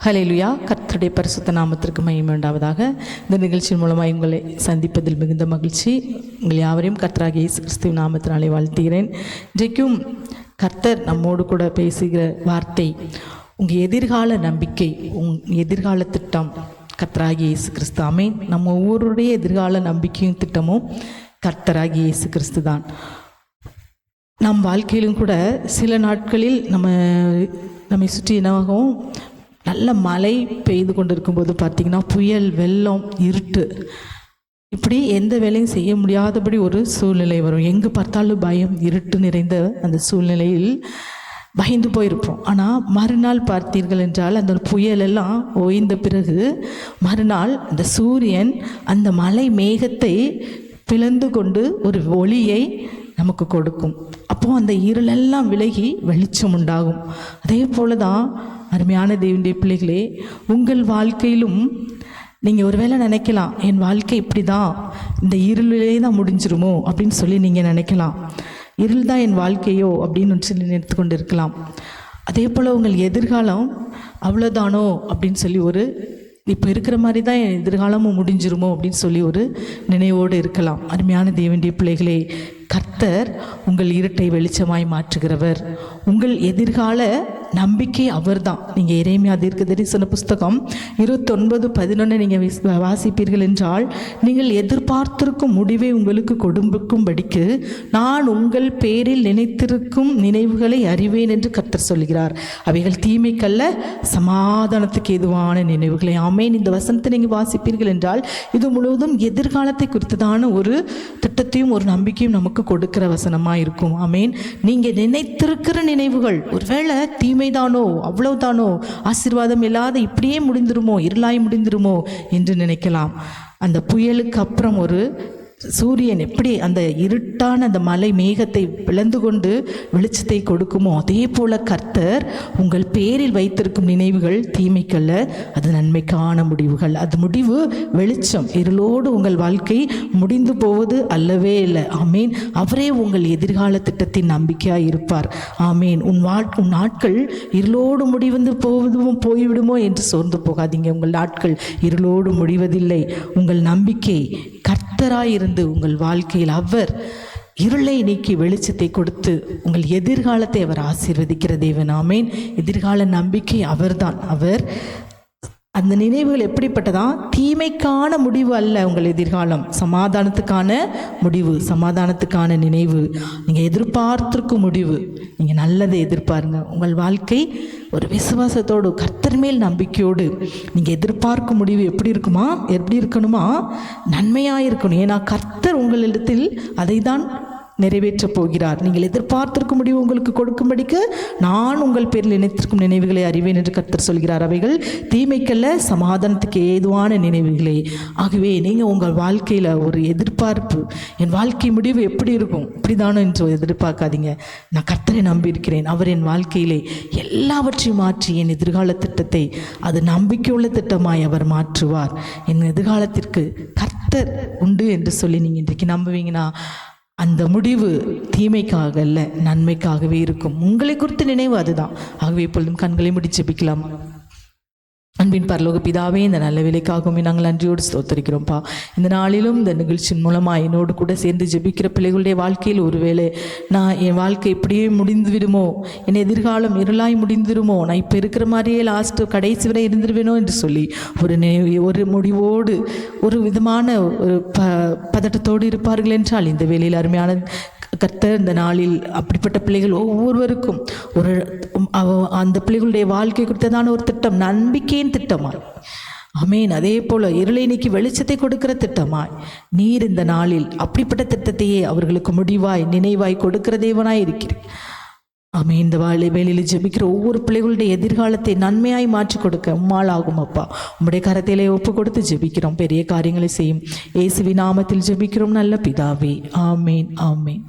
ஹல்லேலூயா. கர்த்தருடைய பரிசுத்த நாமத்திற்கு மகிமை உண்டாவதாக. இந்த நிகழ்ச்சியின் மூலமாக உங்களை சந்திப்பதில் மிகுந்த மகிழ்ச்சி. உங்கள் யாவரையும் கர்த்தராகிய இயேசு கிறிஸ்துவின் நாமத்தினாலே வாழ்த்துகிறேன். இன்றைக்கும் கர்த்தர் நம்மோடு கூட பேசுகிற வார்த்தை, உங்கள் எதிர்கால நம்பிக்கை, எதிர்கால திட்டம் கர்த்தராகிய இயேசு கிறிஸ்து. ஆமென். நம்ம ஒவ்வொருடைய எதிர்கால நம்பிக்கையும் திட்டமும் கர்த்தராகிய இயேசு கிறிஸ்து தான். நம் வாழ்க்கையிலும் கூட சில நாட்களில் நம்மை சுற்றி என்னவாகும், நல்ல மழை பெய்து கொண்டு இருக்கும்போது பார்த்திங்கன்னா புயல், வெள்ளம், இருட்டு, இப்படி எந்த வேலையும் செய்ய முடியாதபடி ஒரு சூழ்நிலை வரும். எங்கு பார்த்தாலும் பயம், இருட்டு நிறைந்த அந்த சூழ்நிலையில் பயந்து போயிருப்போம். ஆனால் மறுநாள் பார்த்தீர்கள் என்றால் அந்த புயலெல்லாம் ஓய்ந்த பிறகு மறுநாள் அந்த சூரியன் அந்த மலை மேகத்தை பிளந்து கொண்டு ஒரு ஒளியை நமக்கு கொடுக்கும். அப்போது அந்த இருளெல்லாம் விலகி வெளிச்சம் உண்டாகும். அதே போல தான் அருமையான தேவனுடைய பிள்ளைகளே, உங்கள் வாழ்க்கையிலும் நீங்கள் ஒருவேளை நினைக்கலாம், என் வாழ்க்கை இப்படி தான், இந்த இருளிலே தான் முடிஞ்சிருமோ அப்படின்னு சொல்லி நீங்கள் நினைக்கலாம். இருள் தான் என் வாழ்க்கையோ அப்படின்னு சொல்லி நினைத்து கொண்டு இருக்கலாம். அதே போல் உங்கள் எதிர்காலம் அவ்வளோதானோ அப்படின்னு சொல்லி இப்போ இருக்கிற மாதிரி தான் என் எதிர்காலமும் முடிஞ்சிருமோ அப்படின்னு சொல்லி ஒரு நினைவோடு இருக்கலாம். அருமையான தேவனுடைய பிள்ளைகளே, கர்த்தர் உங்கள் இருட்டை வெளிச்சமாய் மாற்றுகிறவர். உங்கள் எதிர்கால நம்பிக்கை அவர் தான். நீங்கள் எரேமியா தீர்க்கதரிசன புஸ்தகம் 29:11 நீங்கள் வாசிப்பீர்கள் என்றால், நீங்கள் எதிர்பார்த்திருக்கும் முடிவை உங்களுக்கு கொடுக்கும்படிக்கு நான் உங்கள் பேரில் நினைத்திருக்கும் நினைவுகளை அறிவேன் என்று கர்த்தர் சொல்கிறார். அவைகள் தீமைக்கல்ல, சமாதானத்துக்கு ஏதுவான நினைவுகளை. ஆமென். இந்த வசனத்தை நீங்கள் வாசிப்பீர்கள் என்றால் இது முழுவதும் எதிர்காலத்தை குறித்ததான ஒரு திட்டத்தையும் ஒரு நம்பிக்கையும் நமக்கு கொடுக்கிற வசனமாக இருக்கும். ஆமென். நீங்கள் நினைத்திருக்கிற நினைவுகள் ஒருவேளை தீமைதானோ, அவ்வளவுதானோ, ஆசீர்வாதம் இல்லாத இப்படியே முடிந்துருமோ, இருளாய் முடிந்துருமோ என்று நினைக்கலாம். அந்த புயலுக்கு அப்புறம் ஒரு சூரியன் எப்படி அந்த இருட்டான அந்த மலை மேகத்தை பிளந்து கொண்டு வெளிச்சத்தை கொடுக்குமோ, அதே போல கர்த்தர் உங்கள் பேரில் வைத்திருக்கும் நினைவுகள் தீமைக்கல்ல, அது நன்மைக்கான முடிவுகள். அது முடிவு வெளிச்சம். இருளோடு உங்கள் வாழ்க்கை முடிந்து போவது அல்லவே இல்லை. ஆமீன். அவரே உங்கள் எதிர்கால திட்டத்தின் நம்பிக்கையாக இருப்பார். ஆமீன். உன் நாட்கள் இருளோடு முடிந்து போய்விடுமோ என்று சோர்ந்து போகாதீங்க. உங்கள் நாட்கள் இருளோடு முடிவதில்லை. உங்கள் நம்பிக்கை கர்த்தராயிருந்து உங்கள் வாழ்க்கையில் அவர் இருளை நீக்கி வெளிச்சத்தை கொடுத்து உங்கள் எதிர்காலத்தை அவர் ஆசீர்வதிக்கிற தேவன். ஆமென். எதிர்கால நம்பிக்கை அவர்தான். அவர் அந்த நினைவுகள் எப்படிப்பட்டதா, தீமைக்கான முடிவு அல்ல உங்கள் எதிர்காலம், சமாதானத்துக்கான முடிவு, சமாதானத்துக்கான நினைவு. நீங்கள் எதிர்பார்த்திருக்கும் முடிவு, நீங்கள் நல்லதை எதிர்பாருங்க. உங்கள் வாழ்க்கை ஒரு விசுவாசத்தோடு, கர்த்தர் மேல் நம்பிக்கையோடு நீங்கள் எதிர்பார்க்கும் முடிவு எப்படி இருக்கணுமா, நன்மையாக இருக்கணும். ஏன்னா கர்த்தர் உங்களிடத்தில் அதை தான் நிறைவேற்றப் போகிறார். நீங்கள் எதிர்பார்த்திருக்கும் முடிவு உங்களுக்கு கொடுக்கும்படிக்கு நான் உங்கள் பேரில் நினைத்திருக்கும் நினைவுகளை அறிவேன் என்று கர்த்தர் சொல்கிறார். அவைகள் தீமைக்கல்ல, சமாதானத்துக்கு ஏதுவான நினைவுகளே. ஆகவே நீங்கள் உங்கள் வாழ்க்கையில் ஒரு எதிர்பார்ப்பு, என் வாழ்க்கை முடிவு எப்படி இருக்கும், இப்படிதானோ என்று எதிர்பார்க்காதீங்க. நான் கர்த்தரை நம்பியிருக்கிறேன். அவர் என் வாழ்க்கையிலே எல்லாவற்றையும் மாற்றி என் எதிர்கால திட்டத்தை அது நம்பிக்கையுள்ள திட்டமாய் அவர் மாற்றுவார். என் எதிர்காலத்திற்கு கர்த்தர் உண்டு என்று சொல்லி நீங்கள் இன்றைக்கு நம்புவீங்கன்னா அந்த முடிவு தீமைக்காக அல்ல, நன்மைக்காகவே இருக்கும். உங்களை குறித்த நினைவு அதுதான். ஆகவே இப்பொழுதும் கண்களை மூடி ஜெபிக்கலாம். அன்பின் பரலோக பிதாவே, இந்த நல்ல வேலைக்காகவே நாங்கள் நன்றியோடு ஸ்தோத்தரிக்கிறோம்ப்பா. இந்த நாளிலும் இந்த நிகழ்ச்சியின் மூலமாக என்னோடு கூட சேர்ந்து ஜெபிக்கிற பிள்ளைகளுடைய வாழ்க்கையில் ஒருவேளை என் வாழ்க்கை இப்படியே முடிந்து விடுமோ, என் எதிர்காலம் இருளாய் முடிந்துடுமோ, நான் இப்போ இருக்கிற மாதிரியே லாஸ்ட்டு கடைசி வரை இருந்துருவேனோ என்று சொல்லி ஒரு முடிவோடு ஒரு விதமான ஒரு பதட்டத்தோடு இருப்பார்கள் என்றால், இந்த வேளையில் அருமையான கர்த்தர் இந்த நாளில் அப்படிப்பட்ட பிள்ளைகள் ஒவ்வொருவருக்கும் அந்த பிள்ளைகளுடைய வாழ்க்கை குறித்ததான ஒரு திட்டம், நம்பிக்கையின் திட்டமாய். ஆமேன். அதே போல் இருளை நீக்கி வெளிச்சத்தை கொடுக்கிற திட்டமாய் நீர் இந்த நாளில் அப்படிப்பட்ட திட்டத்தையே அவர்களுக்கு முடிவாய் நினைவாய் கொடுக்கிற தேவனாய் இருக்கிறேன். ஆமே. இந்த வேலையில் ஜெபிக்கிற ஒவ்வொரு பிள்ளைகளுடைய எதிர்காலத்தை நன்மையாய் மாற்றி கொடுக்க உம்மால் ஆகும் அப்பா. உம்முடைய கரத்திலே ஒப்பு கொடுத்து ஜெபிக்கிறோம். பெரிய காரியங்களை செய்யும் இயேசுவின் நாமத்தில் ஜெபிக்கிறோம் நல்ல பிதாவே. ஆமேன். ஆமேன்.